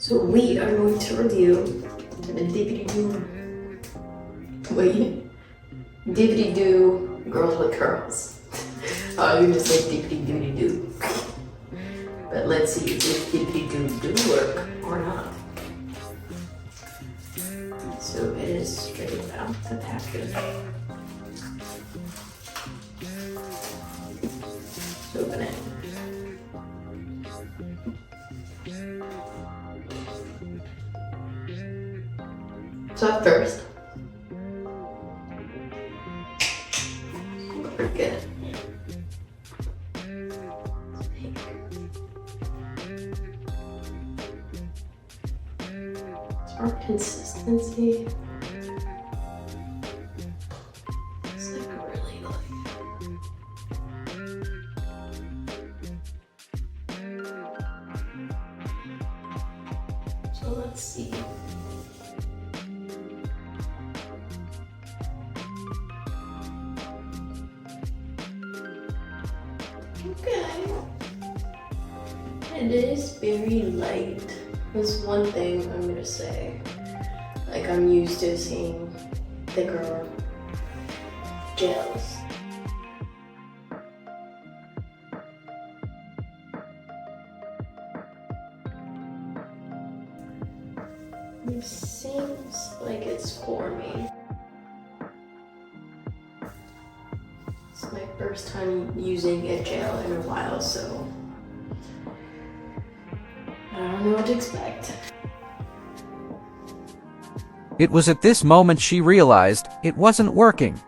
So we are going to review the Dippity Do Girls with Curls. I was gonna say Dippity Doody Do. But let's see if Dippity Do work or not. So it is straight out the package. Let's open it. So at first, pretty good. It's our consistency. It's like really like. So let's see. Okay. It is very light. That's one thing I'm gonna say. Like, I'm used to seeing thicker gels. It seems like it's forming. It's my first time using a gel in a while, so I don't know what to expect. It was at this moment she realized it wasn't working.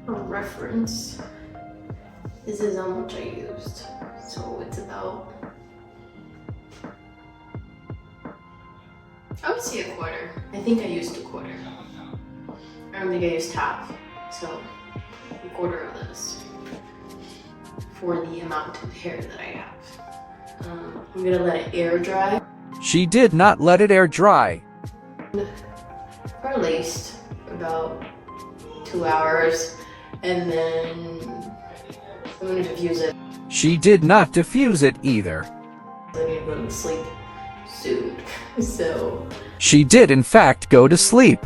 A reference. This is how much I used. So it's about, I would say a quarter. I think I used a quarter. I don't think I used half. So a quarter of this for the amount of hair that I have. I'm gonna let it air dry. She did not let it air dry. For at least about 2 hours, and then I'm gonna diffuse it. She did not diffuse it either. I need to go to sleep soon, so She did in fact go to sleep.